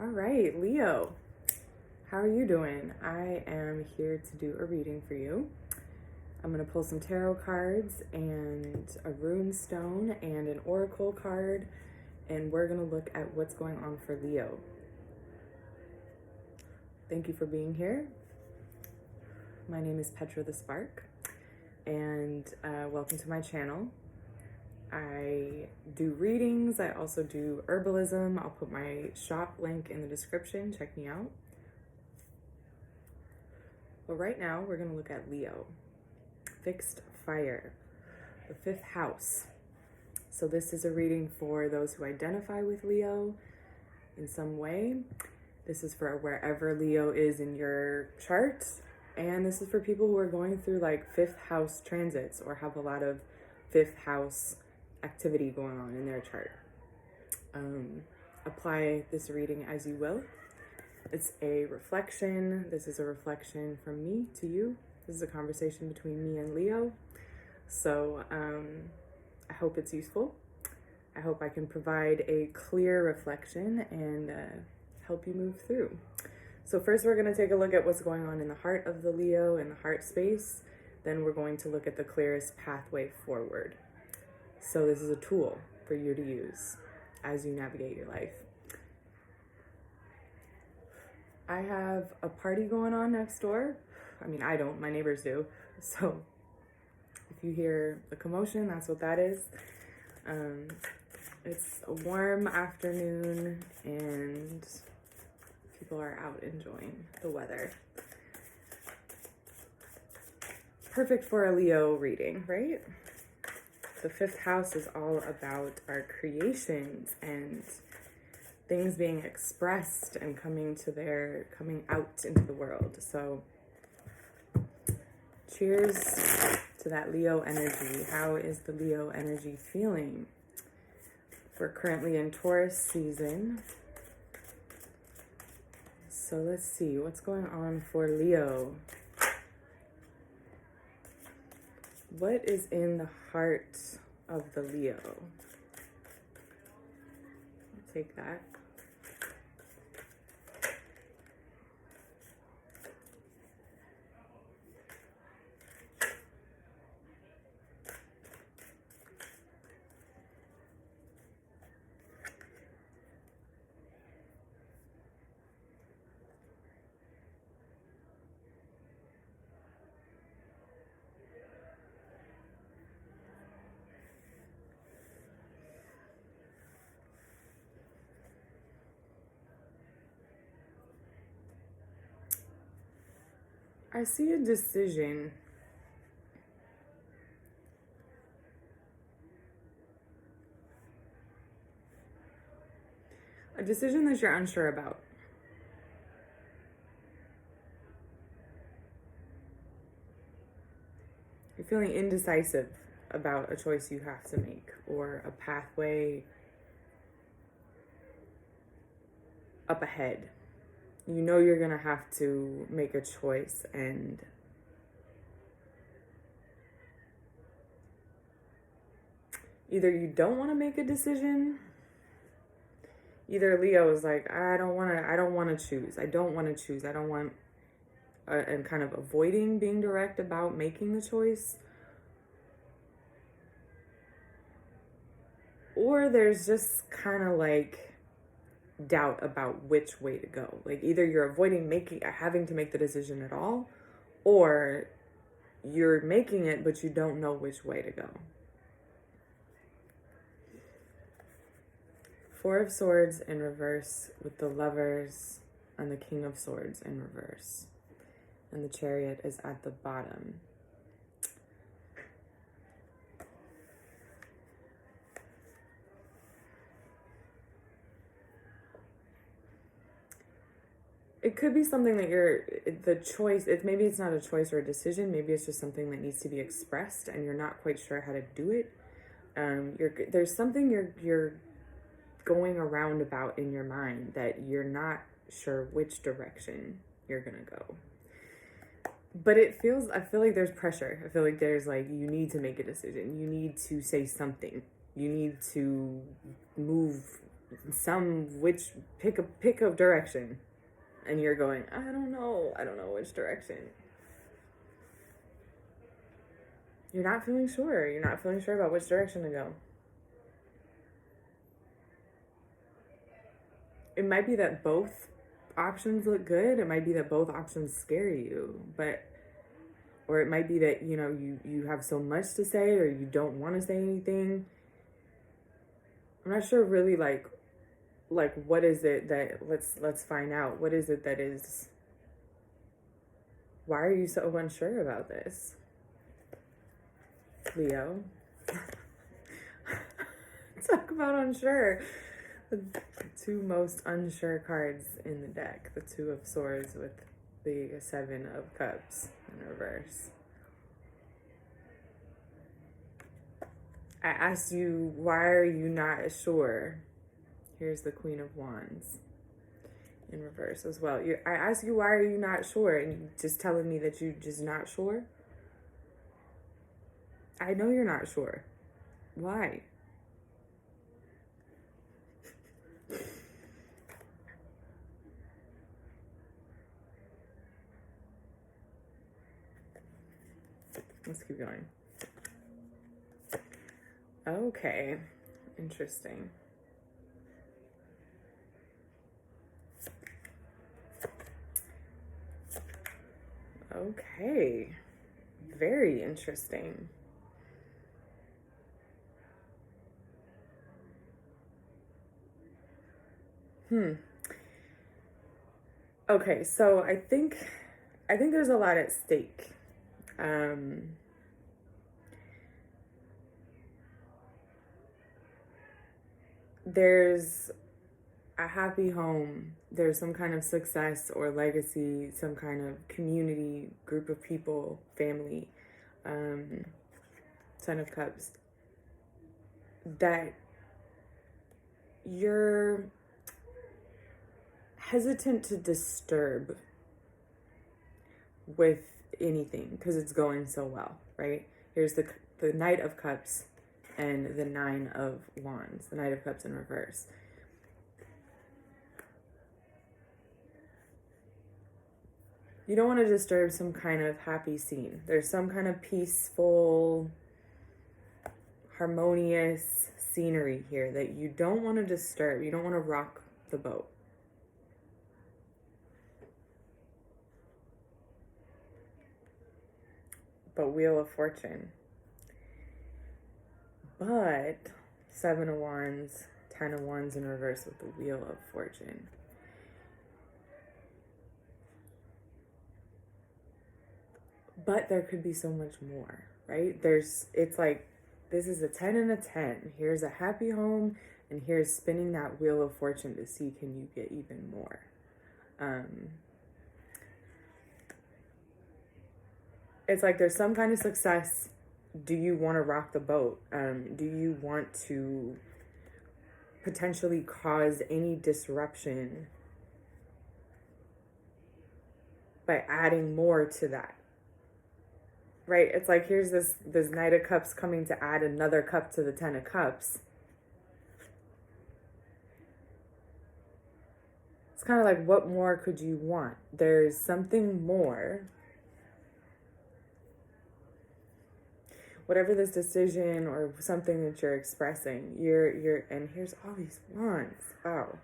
All right, Leo, how are you doing? I am here to do a reading for you. I'm going to pull some tarot cards and a rune stone and an oracle card, and we're going to look at what's going on for Leo. Thank you for being here. My name is Petra the Spark, and welcome to my channel. I do readings. I also do herbalism. I'll put my shop link in the description. Check me out. But right now, we're going to look at Leo. Fixed fire, the 5th house. So this is a reading for those who identify with Leo in some way. This is for wherever Leo is in your chart. And this is for people who are going through like 5th house transits or have a lot of 5th house activity going on in their chart. Apply this reading as you will. It's a reflection. This is a reflection from me to you. This is a conversation between me and Leo. So I hope it's useful. I hope I can provide a clear reflection and help you move through. So first we're going to take a look at what's going on in the heart of the Leo, in the heart space. Then we're going to look at the clearest pathway forward. So this is a tool for you to use as you navigate your life. I have a party going on next door. I mean, I don't, my neighbors do. So if you hear the commotion, that's what that is. It's a warm afternoon and people are out enjoying the weather. Perfect for a Leo reading, right? The 5th house is all about our creations and things being expressed and coming out into the world. So cheers to that Leo energy. How is the Leo energy feeling? We're currently in Taurus season. So let's see what's going on for Leo. What is in the heart of the Leo? I'll take that. I see a decision. A decision that you're unsure about. You're feeling indecisive about a choice you have to make or a pathway up ahead. You know you're going to have to make a choice, and either you don't want to make a decision. Either Leo is like, I don't want to choose. And kind of avoiding being direct about making the choice. Or there's just kind of like doubt about which way to go. Like either you're avoiding having to make the decision at all, or you're making it, but you don't know which way to go. 4 of Swords in reverse with the Lovers and the King of Swords in reverse. And the Chariot is at the bottom. It could be something that maybe it's not a choice or a decision. Maybe it's just something that needs to be expressed and you're not quite sure how to do it. There's something you're going around about in your mind that you're not sure which direction you're gonna go. But I feel like there's pressure. I feel like there's like, you need to make a decision. You need to say something. You need to move pick of direction, and you're going, I don't know which direction. You're not feeling sure. You're not feeling sure about which direction to go. It might be that both options look good. It might be that both options scare you, or it might be that, you have so much to say, or you don't want to say anything. I'm not sure really, like what is it that, let's find out. What is it that is, why are you so unsure about this, Leo? Talk about unsure. The two most unsure cards in the deck. The Two of Swords with the Seven of Cups in reverse. I asked you, why are you not sure? Here's the Queen of Wands in reverse as well. I asked you, why are you not sure? And you just telling me that you're just not sure? I know you're not sure. Why? Let's keep going. Okay, interesting. Okay, very interesting. Okay, so I think there's a lot at stake. There's a happy home. There's some kind of success or legacy, some kind of community, group of people, family, Ten of Cups, that you're hesitant to disturb with anything because it's going so well, right? Here's the Knight of Cups and the Nine of Wands, the Knight of Cups in reverse. You don't want to disturb some kind of happy scene. There's some kind of peaceful, harmonious scenery here that you don't want to disturb. You don't want to rock the boat. But Wheel of Fortune. But Seven of Wands, Ten of Wands in reverse with the Wheel of Fortune. But there could be so much more, right? It's like, this is a 10 and a 10. Here's a happy home, and here's spinning that Wheel of Fortune to see, can you get even more? It's like there's some kind of success. Do you want to rock the boat? Do you want to potentially cause any disruption by adding more to that? Right? It's like, here's this Knight of Cups coming to add another cup to the Ten of Cups. It's kind of like, what more could you want? There's something more. Whatever this decision or something that you're expressing, and here's all these wands. Wow.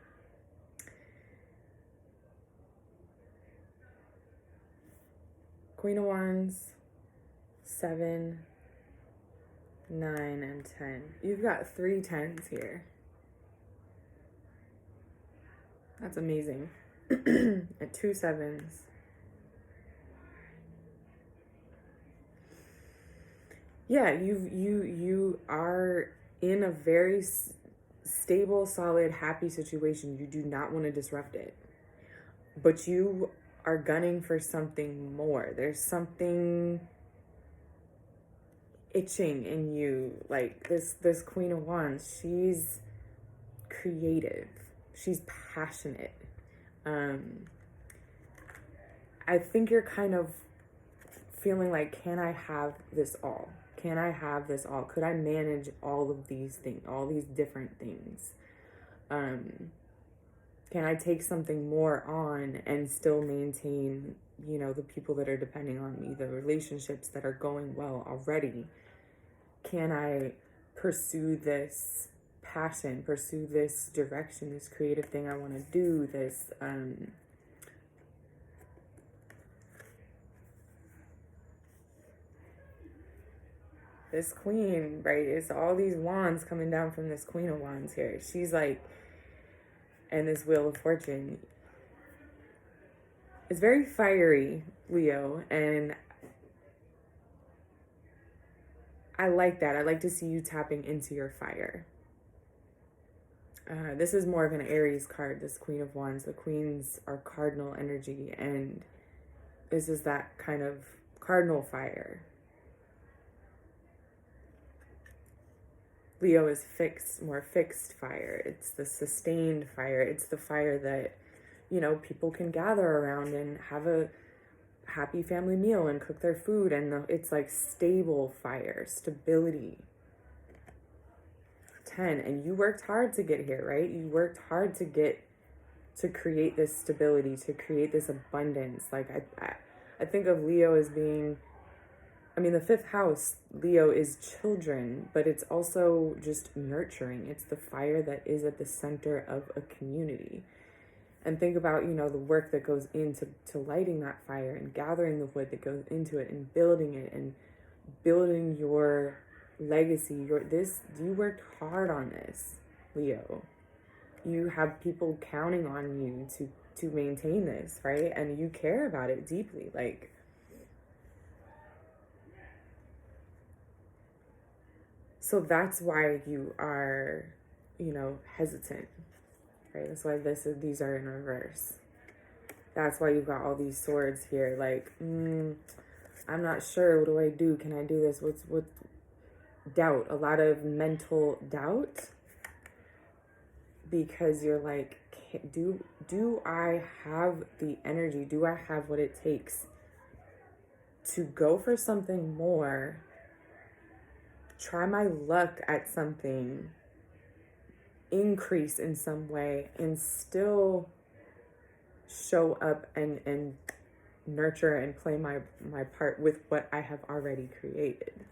Queen of Wands, 7, 9, and 10. You've got 3 10s here. That's amazing. And 2 7s. Yeah, you are in a very stable, solid, happy situation. You do not want to disrupt it. But you are gunning for something more. There's something itching in you. Like this Queen of Wands, she's creative. She's passionate. I think you're kind of feeling like, can I have this all? Can I have this all? Could I manage all of these things, all these different things? Can I take something more on and still maintain, the people that are depending on me, the relationships that are going well already? Can I pursue this passion, pursue this direction, this creative thing I want to do, this queen, right? It's all these wands coming down from this queen of wands here. She's like, and this wheel of fortune. It's very fiery, Leo, and I like that. I like to see you tapping into your fire. This is more of an Aries card, this Queen of Wands. The queens are cardinal energy, and this is that kind of cardinal fire. Leo is fixed, more fixed fire. It's the sustained fire. It's the fire that, people can gather around and have a happy family meal and cook their food. And it's like stable fire, stability. 10. And you worked hard to get here, right? You worked hard to create this stability, to create this abundance. Like I think of Leo as being, the fifth house, Leo, is children, but it's also just nurturing. It's the fire that is at the center of a community. And think about, the work that goes into lighting that fire and gathering the wood that goes into it and building it and building your legacy. You worked hard on this, Leo. You have people counting on you to maintain this, right? And you care about it deeply. Like, so that's why you are, hesitant, right? That's why these are in reverse. That's why you've got all these swords here. Like, I'm not sure. What do I do? Can I do this? What's doubt? A lot of mental doubt, because you're like, do I have the energy? Do I have what it takes to go for something more? Try my luck at something, increase in some way, and still show up and nurture and play my part with what I have already created.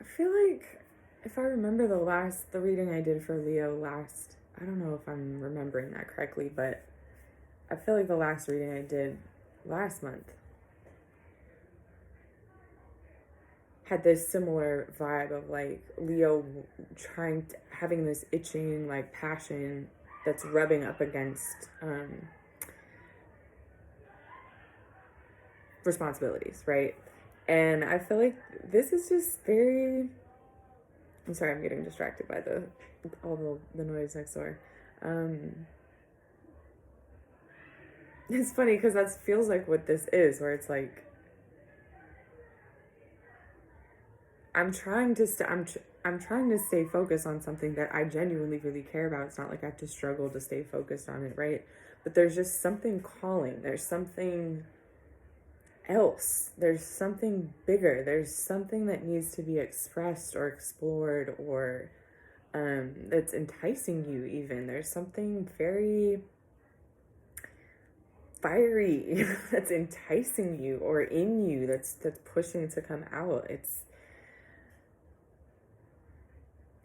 I feel like, if I remember the reading I did for Leo I don't know if I'm remembering that correctly, but I feel like the last reading I did last month had this similar vibe of like Leo having this itching like passion that's rubbing up against responsibilities, right? And I feel like this is just very, I'm sorry, I'm getting distracted by all the noise next door. It's funny because that feels like what this is, where it's like, I'm trying to stay focused on something that I genuinely really care about. It's not like I have to struggle to stay focused on it, right? But there's just something calling. There's something else. There's something bigger. There's something that needs to be expressed or explored, or that's enticing you even. There's something very fiery that's enticing you or in you that's pushing to come out.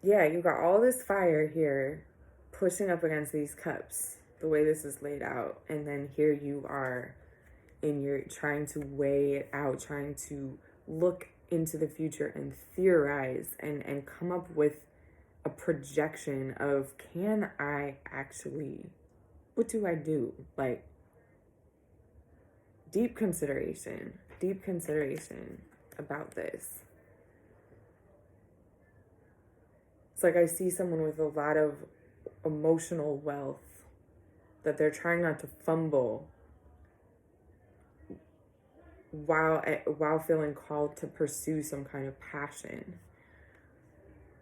You've got all this fire here pushing up against these cups, the way this is laid out. And then here you are you're trying to weigh it out, trying to look into the future and theorize and come up with a projection of, can I actually, what do I do? Like, deep consideration about this. It's like I see someone with a lot of emotional wealth that they're trying not to fumble while feeling called to pursue some kind of passion.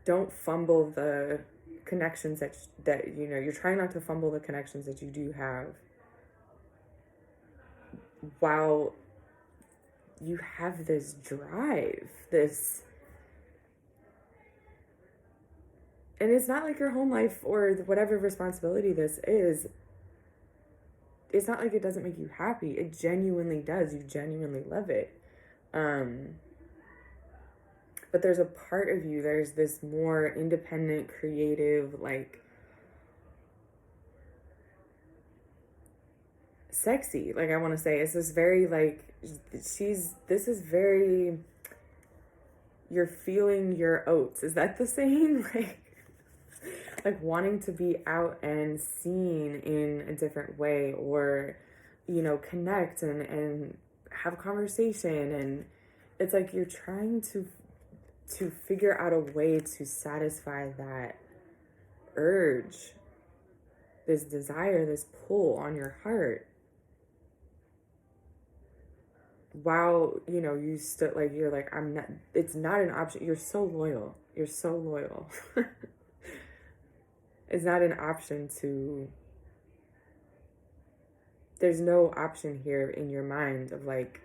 Don't fumble the connections that you're trying not to fumble the connections that you do have, while you have this drive, this And it's not like your home life or whatever responsibility this is, it's not like it doesn't make you happy. It genuinely does. You genuinely love it. But there's a part of you, there's this more independent, creative, like, sexy, like I want to say. It's this very, like, this is very, you're feeling your oats. Is that the saying? Like wanting to be out and seen in a different way, or, connect and have conversation. And it's like you're trying to figure out a way to satisfy that urge, this desire, this pull on your heart, while you still, like, you're like, I'm not, it's not an option. You're so loyal. It's not an option to, there's no option here in your mind of like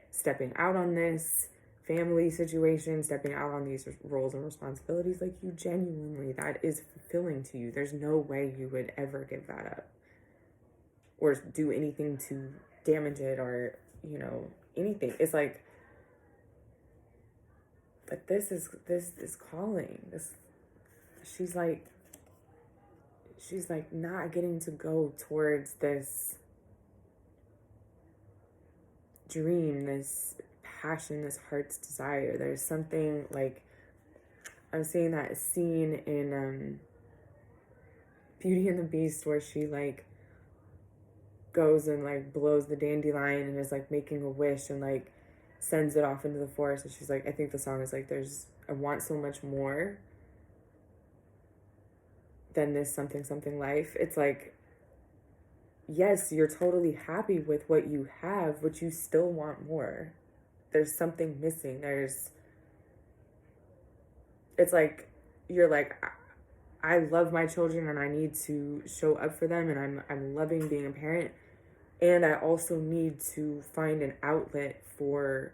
stepping out on this family situation, stepping out on these roles and responsibilities. Like, you genuinely, that is fulfilling to you. There's no way you would ever give that up or do anything to damage it, or anything. It's like, but this is calling. She's like not getting to go towards this dream, this passion, this heart's desire. There's something, like, I'm seeing that scene in Beauty and the Beast where she like goes and like blows the dandelion and is like making a wish and like sends it off into the forest. And she's like, I think the song is like, I want so much more than this something life. It's like, yes, you're totally happy with what you have, but you still want more. There's something missing. It's like, you're like, I love my children and I need to show up for them, and I'm loving being a parent, and I also need to find an outlet for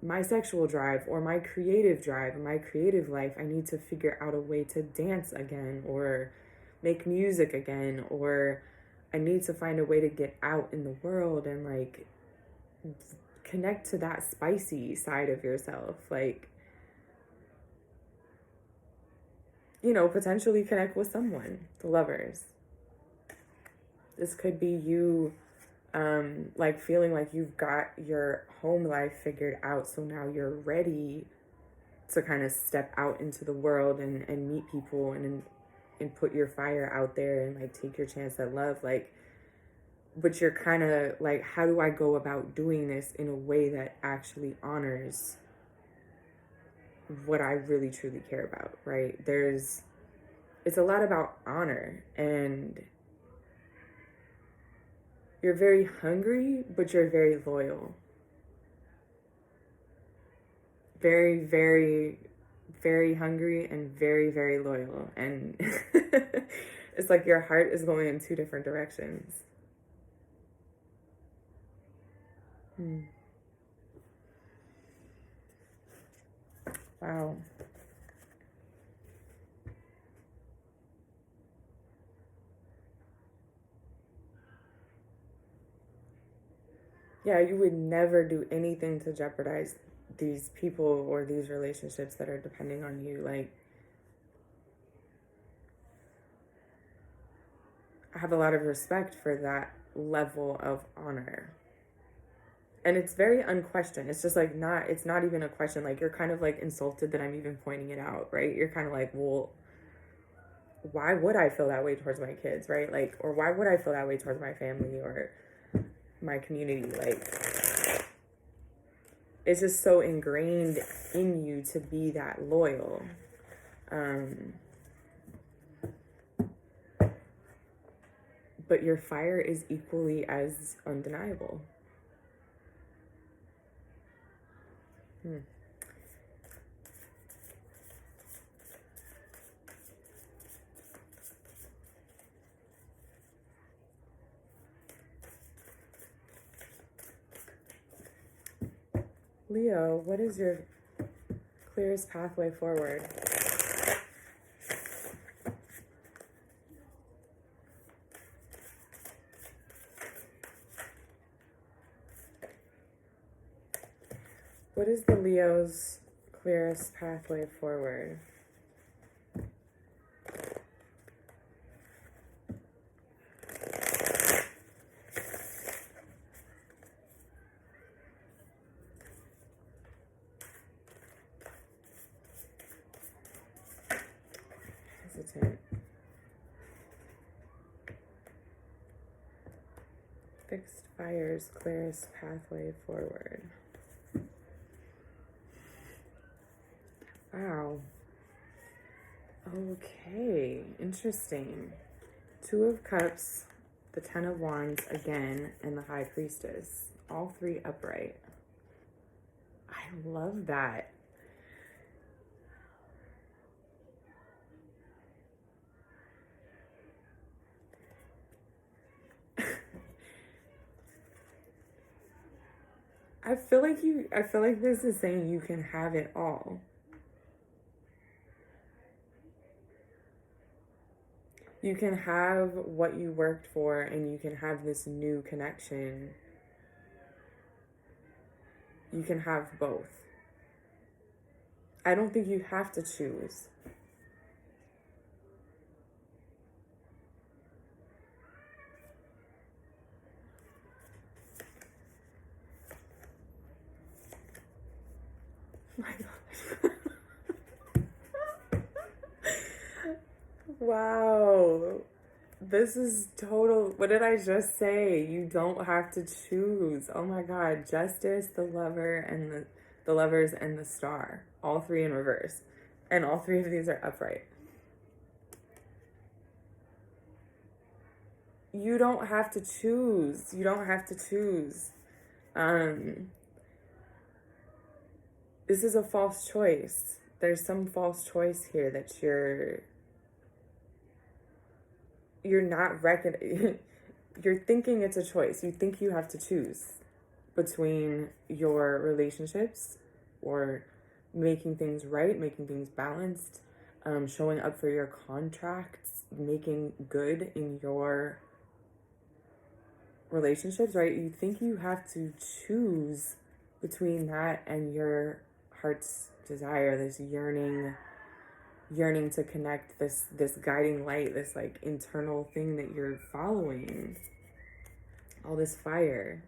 my sexual drive or my creative drive, my creative life. I need to figure out a way to dance again or make music again, or I need to find a way to get out in the world and like connect to that spicy side of yourself. Like, potentially connect with someone, the lovers. This could be you, like feeling like you've got your home life figured out. So now you're ready to kind of step out into the world and meet people and put your fire out there and like take your chance at love. Like, but you're kind of like, how do I go about doing this in a way that actually honors what I really truly care about, right? It's a lot about honor, and you're very hungry, but you're very loyal. Very, very, very hungry and very, very loyal. And it's like your heart is going in two different directions. Wow. Yeah, you would never do anything to jeopardize these people or these relationships that are depending on you. Like, I have a lot of respect for that level of honor. And it's very unquestioned. It's just like it's not even a question. Like, you're kind of like insulted that I'm even pointing it out, right? You're kind of like, well, why would I feel that way towards my kids, right? Like, or why would I feel that way towards my family or my community? Like, it's just so ingrained in you to be that loyal. But your fire is equally as undeniable. Leo, what is your clearest pathway forward? What is the Leo's clearest pathway forward? Hesitant. Fixed fire's clearest pathway forward. Wow. Okay, interesting. Two of Cups, the Ten of Wands again, and the High Priestess. All three upright. I love that. I feel like this is saying you can have it all. You can have what you worked for, and you can have this new connection. You can have both. I don't think you have to choose. My God. Wow. This is total. What did I just say? You don't have to choose. Oh my God. Justice, the lover, and the lovers, and the star. All three in reverse. And all three of these are upright. You don't have to choose. You don't have to choose. This is a false choice. There's some false choice here that you're not you're thinking it's a choice. You think you have to choose between your relationships or making things right, making things balanced, showing up for your contracts, making good in your relationships, right? You think you have to choose between that and your heart's desire, this yearning to connect, this guiding light, this like internal thing that you're following, all this fire.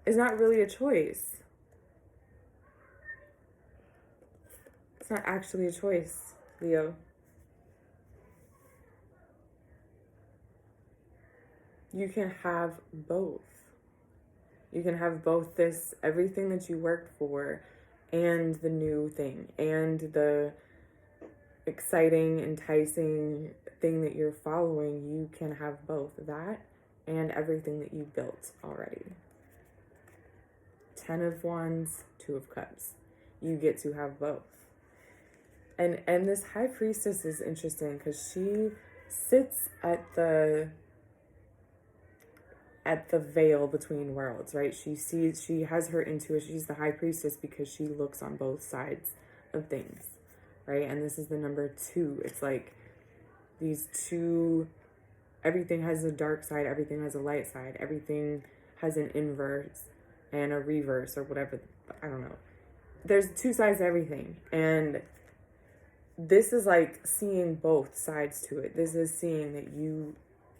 Is not really a choice. It's not actually a choice, Leo. You can have both. You can have both this, everything that you worked for, and the new thing, and the exciting, enticing thing that you're following. You can have both that and everything that you built already. 10 of Wands, 2 of Cups. You get to have both. And this High Priestess is interesting because she sits at the veil between worlds, right? She has her intuition. She's the High Priestess because she looks on both sides of things, right? And this is the number 2. It's like these two, everything has a dark side, everything has a light side, everything has an inverse and a reverse or whatever. I don't know. There's two sides to everything. And this is like seeing both sides to it. This is seeing that you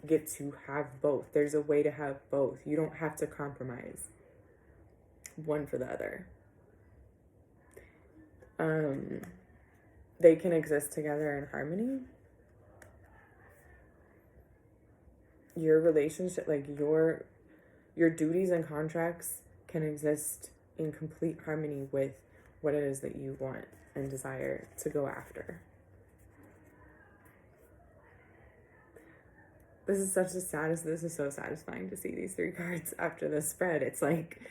get to have both. There's a way to have both. You don't have to compromise one for the other. They can exist together in harmony. Your relationship, like your duties and contracts can exist in complete harmony with what it is that you want and desire to go after. This is so satisfying to see these 3 cards after the spread. It's like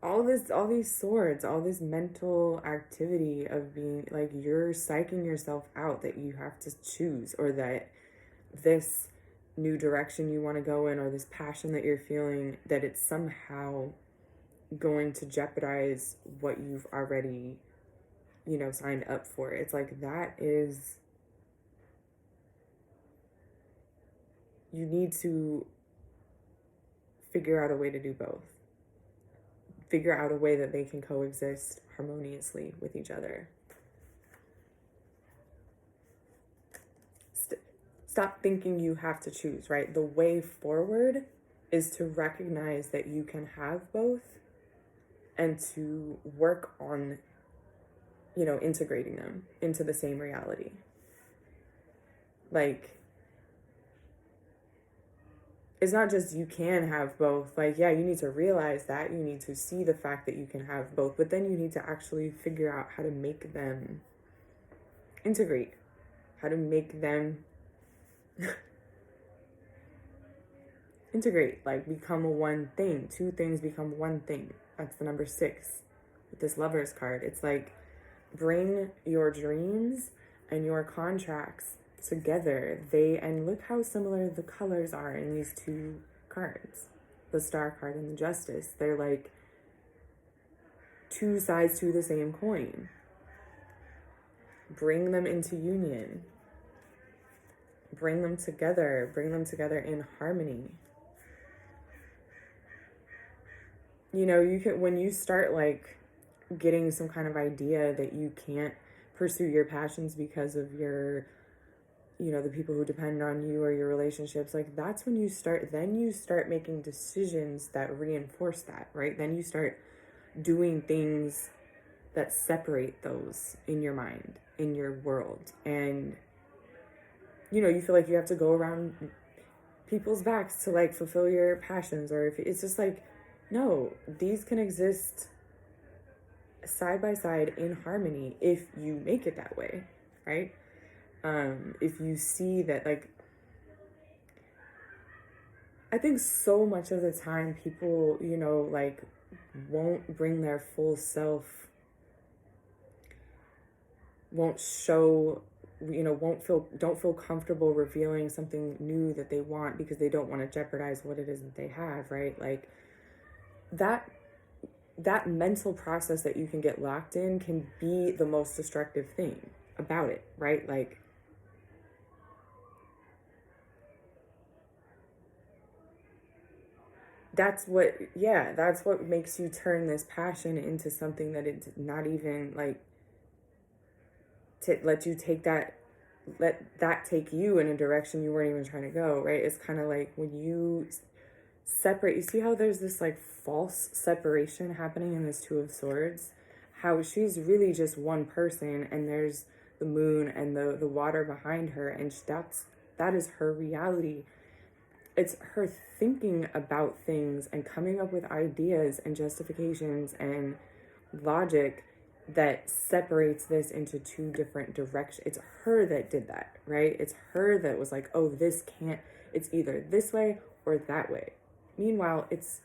all these swords, all this mental activity of being like, you're psyching yourself out that you have to choose, or that this new direction you want to go in, or this passion that you're feeling, that it's somehow going to jeopardize what you've already, signed up for. It's like, that is, you need to figure out a way to do both. figure out a way that they can coexist harmoniously with each other. Stop thinking you have to choose, right? The way forward is to recognize that you can have both and to work on, integrating them into the same reality. Like, it's not just you can have both. Like, yeah, you need to realize that. You need to see the fact that you can have both. But then you need to actually figure out how to make them integrate. How to make them integrate. Like, become one thing. Two things become one thing. That's the number 6 with this Lover's card. It's like, bring your dreams and your contracts together. And look how similar the colors are in these two cards, the Star card and the Justice. They're like two sides to the same coin. Bring them into union. Bring them together in harmony. You can, when you start like getting some kind of idea that you can't pursue your passions because of your, the people who depend on you or your relationships, like that's when you start making decisions that reinforce that, right? Then you start doing things that separate those in your mind, in your world. And, you feel like you have to go around people's backs to like fulfill your passions, or if it's just like, no, these can exist side by side in harmony if you make it that way, right? If you see that, like, I think so much of the time people, like, won't bring their full self, won't show, don't feel comfortable revealing something new that they want because they don't want to jeopardize what it is that they have, right? Like, that mental process that you can get locked in can be the most destructive thing about it, right? Like, that's what makes you turn this passion into something that it's not even like, to let that take you in a direction you weren't even trying to go, right? It's kind of like when you separate, you see how there's this like false separation happening in this Two of Swords, how she's really just one person and there's the moon and the water behind her, and that is her reality. It's her thinking about things and coming up with ideas and justifications and logic that separates this into two different directions. It's her that did that, right? It's her that was like, oh, it's either this way or that way. Meanwhile, it's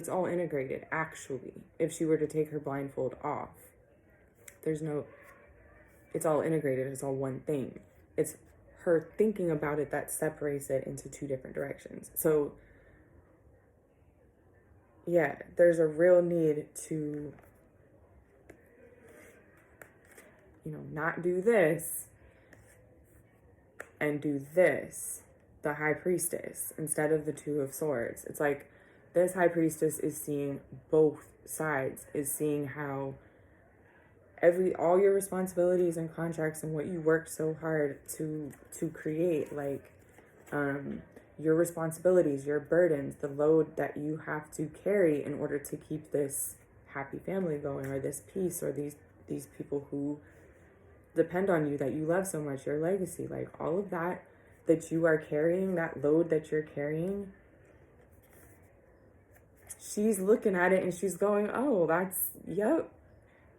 all integrated, actually. If she were to take her blindfold off, it's all integrated, it's all one thing. It's her thinking about it that separates it into two different directions. So, yeah, there's a real need to, not do this and do this, the High Priestess, instead of the Two of Swords. It's like this High Priestess is seeing both sides, is seeing how all your responsibilities and contracts and what you worked so hard to create, like your responsibilities, your burdens, the load that you have to carry in order to keep this happy family going, or this peace, or these people who depend on you, that you love so much, your legacy, like all of that you are carrying, that load that you're carrying, she's looking at it and she's going, oh, yep.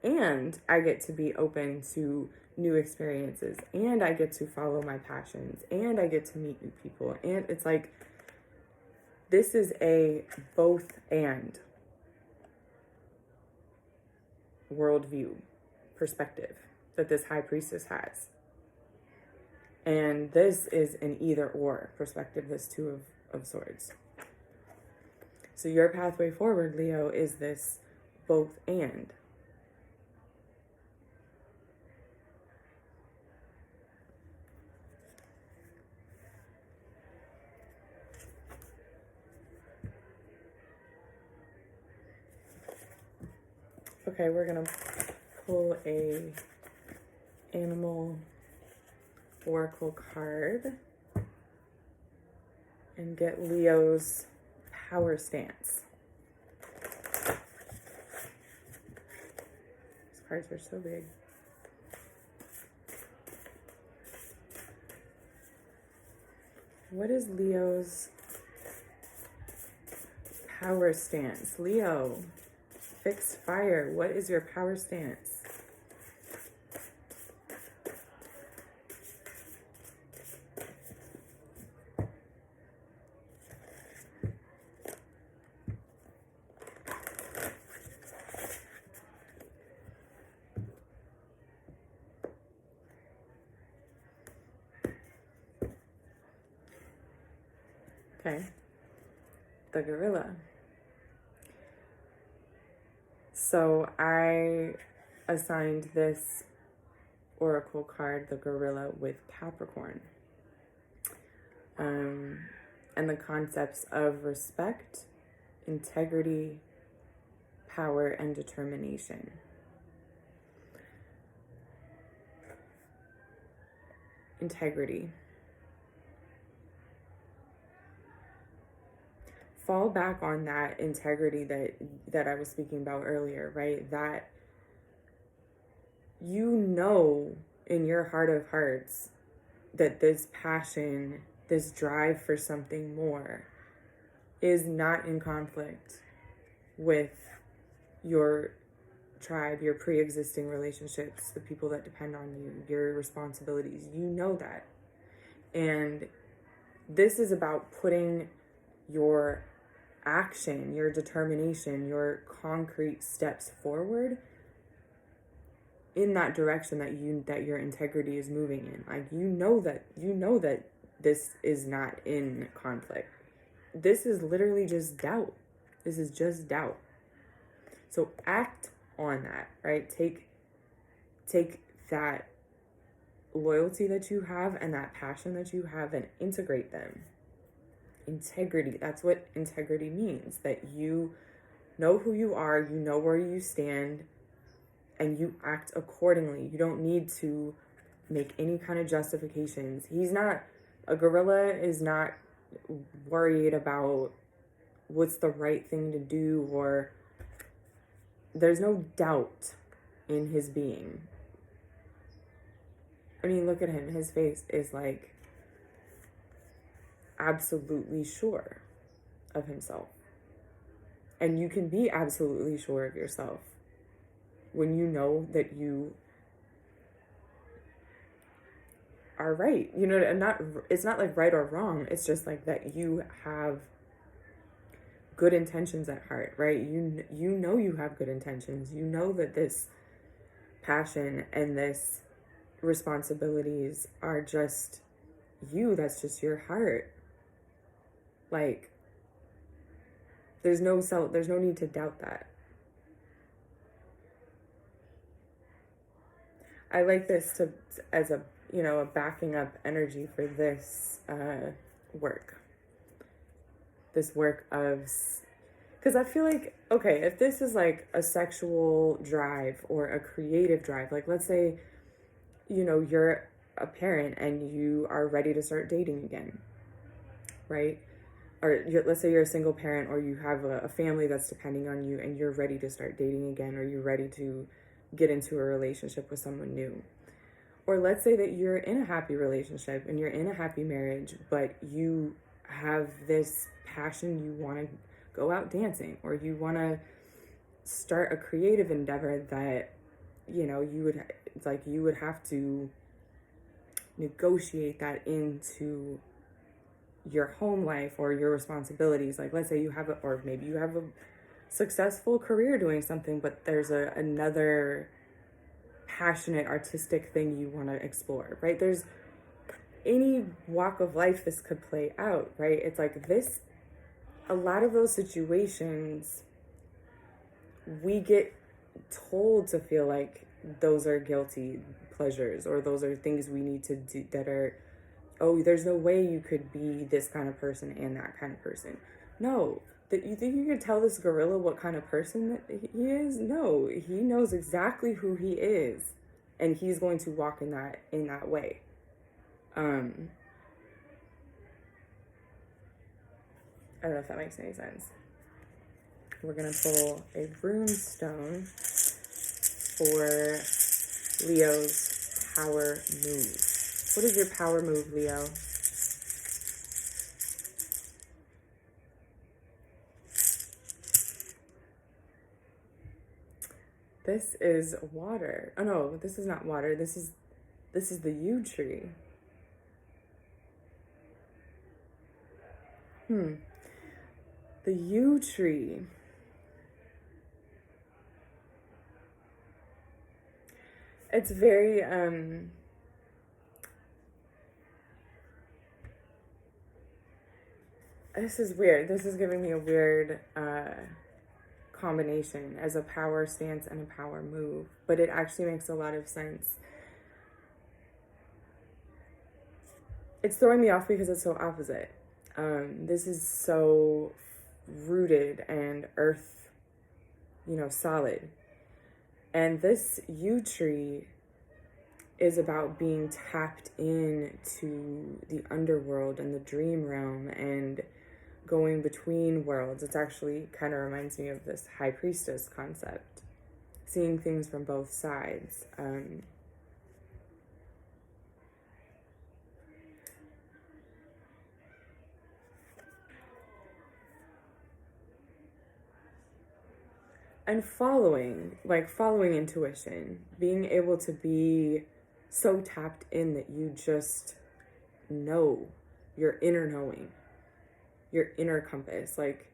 And I get to be open to new experiences, and I get to follow my passions, and I get to meet new people. And it's like, this is a both and worldview perspective that this High Priestess has. And this is an either or perspective, this Two of Swords. So your pathway forward, Leo, is this both and. Okay, we're gonna pull a animal oracle card and get Leo's power stance. These cards are so big. What is Leo's power stance? Leo, fixed fire. What is your power stance? Okay, the gorilla. So I assigned this oracle card, the gorilla, with Capricorn. And the concepts of respect, integrity, power, and determination. Integrity. Fall back on that integrity that I was speaking about earlier, right? That you know in your heart of hearts that this passion, this drive for something more is not in conflict with your tribe, your pre-existing relationships, the people that depend on you, your responsibilities. You know that. And this is about putting your action, your determination, your concrete steps forward in that direction that your integrity is moving in. Like you know that this is not in conflict. This is literally just doubt. This is just doubt. So act on that, right? Take that loyalty that you have and that passion that you have and integrate them. Integrity, that's what integrity means, that you know who you are, you know where you stand, and you act accordingly. You don't need to make any kind of justifications. A gorilla is not worried about what's the right thing to do, or there's no doubt in his being. I mean, look at him. His face is like absolutely sure of himself. And you can be absolutely sure of yourself when you know that you are right. You know, and it's not like right or wrong. It's just like that you have good intentions at heart, right? You know you have good intentions. You know that this passion and this responsibilities are just you. That's just your heart. Like, there's no need to doubt that. I like this as a backing up energy for this work. This work of, because I feel like, okay, if this is like a sexual drive or a creative drive, like let's say, you're a parent and you are ready to start dating again, right? Or let's say you're a single parent, or you have a family that's depending on you and you're ready to start dating again, or you're ready to get into a relationship with someone new. Or let's say that you're in a happy relationship and you're in a happy marriage, but you have this passion, you want to go out dancing, or you want to start a creative endeavor that, you would have to negotiate that into your home life or your responsibilities. Like let's say maybe you have a successful career doing something, but there's another passionate artistic thing you want to explore, right? There's any walk of life this could play out, right? It's like this, a lot of those situations we get told to feel like those are guilty pleasures, or those are things we need to do that are, oh, there's no way you could be this kind of person and that kind of person. No, That you think you could tell this gorilla what kind of person that he is? No, he knows exactly who he is, and he's going to walk in that way. I don't know if that makes any sense. We're gonna pull a runestone for Leo's power move. What is your power move, Leo? This is water. Oh no, this is not water. This is the yew tree. The yew tree. It's very this is weird. This is giving me a weird combination as a power stance and a power move, but it actually makes a lot of sense. It's throwing me off because it's so opposite. This is so rooted and earth, solid. And this yew tree is about being tapped into the underworld and the dream realm and going between worlds. It's actually kind of reminds me of this high priestess concept, seeing things from both sides. And following intuition, being able to be so tapped in that you just know your inner knowing, your inner compass, like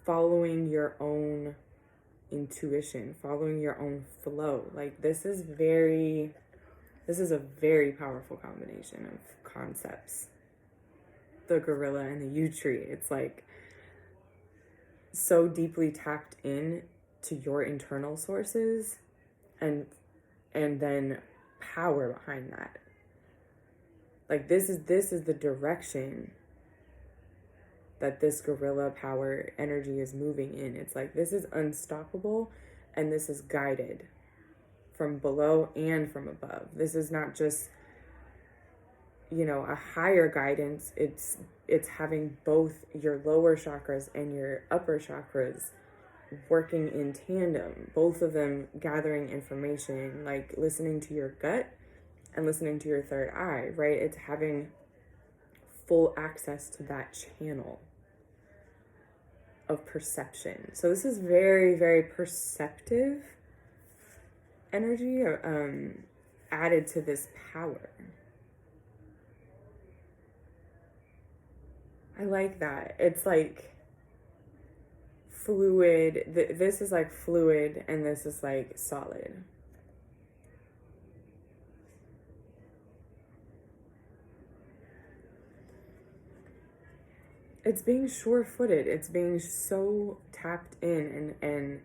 following your own intuition, following your own flow. Like this is a very powerful combination of concepts. The gorilla and the yew tree. It's like so deeply tapped in to your internal sources and then power behind that. Like this is the direction that this gorilla power energy is moving in. It's like this is unstoppable and this is guided from below and from above. This is not just a higher guidance. It's having both your lower chakras and your upper chakras working in tandem, both of them gathering information, like listening to your gut and listening to your third eye, right? It's having full access to that channel of perception. So this is very, very perceptive energy added to this power. I like that. It's like fluid. This is like fluid and this is like solid. It's being sure-footed. It's being so tapped in and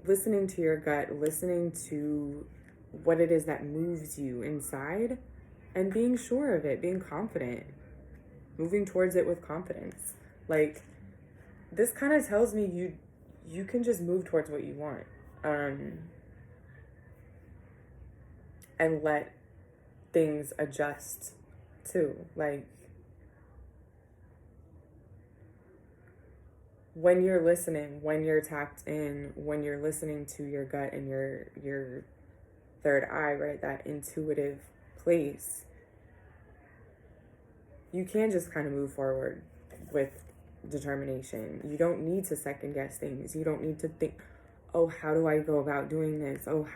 listening to your gut, listening to what it is that moves you inside and being sure of it, being confident. Moving towards it with confidence. Like, this kind of tells me you can just move towards what you want. And let things adjust too. Like, when you're listening, when you're tapped in, when you're listening to your gut and your third eye, right? That intuitive place, you can just kind of move forward with determination. You don't need to second guess things. You don't need to think, oh, how do I go about doing this? Oh,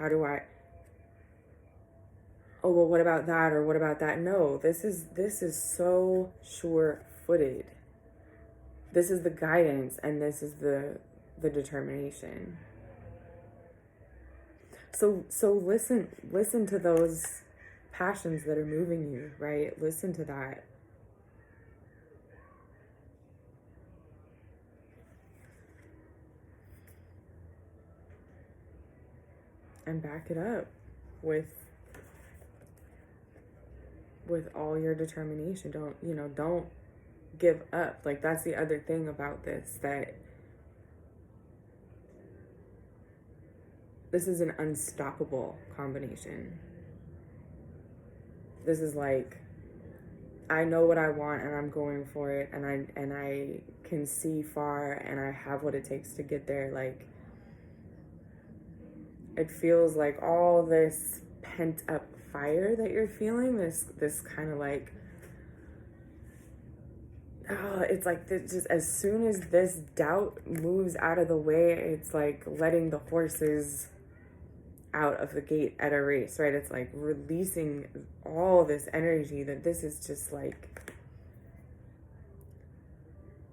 well, what about that? Or what about that? No, this is so sure-footed. This is the guidance and this is the determination. So listen to those passions that are moving you, right? Listen to that. And back it up with with all your determination. Don't give up. Like, that's the other thing about this, that this is an unstoppable combination. This is like, I know what I want and I'm going for it, and I can see far and I have what it takes to get there. Like, it feels like all this pent up fire that you're feeling, this kind of like, oh, it's like this, just as soon as this doubt moves out of the way, it's like letting the horses out of the gate at a race, right? It's like releasing all this energy, that this is just like,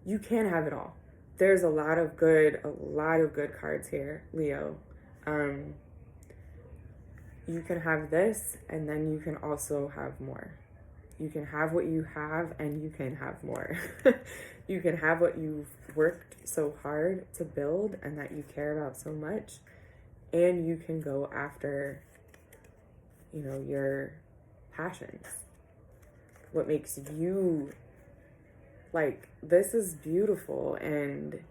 you can have it all. There's a lot of good cards here, Leo. You can have this, and then you can also have more. You can have what you have, and you can have more. You can have what you've worked so hard to build and that you care about so much, and you can go after, your passions. What makes you, like, this is beautiful, and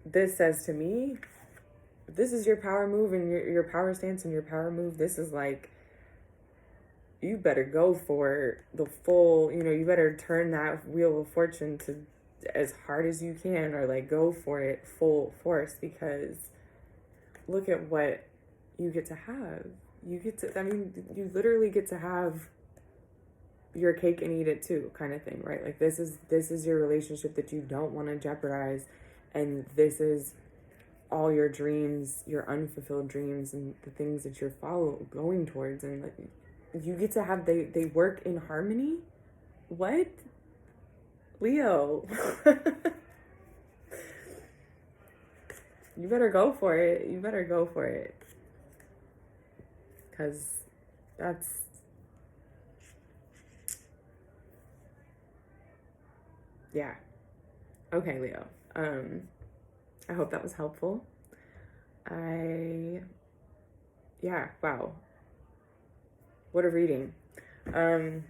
this says to me, this is your power move and your power stance and your power move. This is like, you better go for the full, you better turn that wheel of fortune to as hard as you can, or like go for it full force, because look at what you get to have. You literally get to have your cake and eat it too, kind of thing, right? Like, this is your relationship that you don't want to jeopardize, and this is all your dreams, your unfulfilled dreams, and the things that you're going towards, and like, you get to have, they work in harmony. What? Leo. You better go for it. You better go for it. Because that's, yeah. Okay, Leo. I hope that was helpful. Yeah, wow. What a reading. I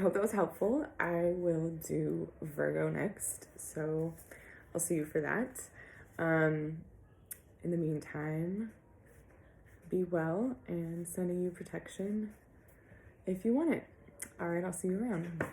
hope that was helpful. I will do Virgo next, so I'll see you for that. In the meantime, be well, and sending you protection if you want it. All right, I'll see you around.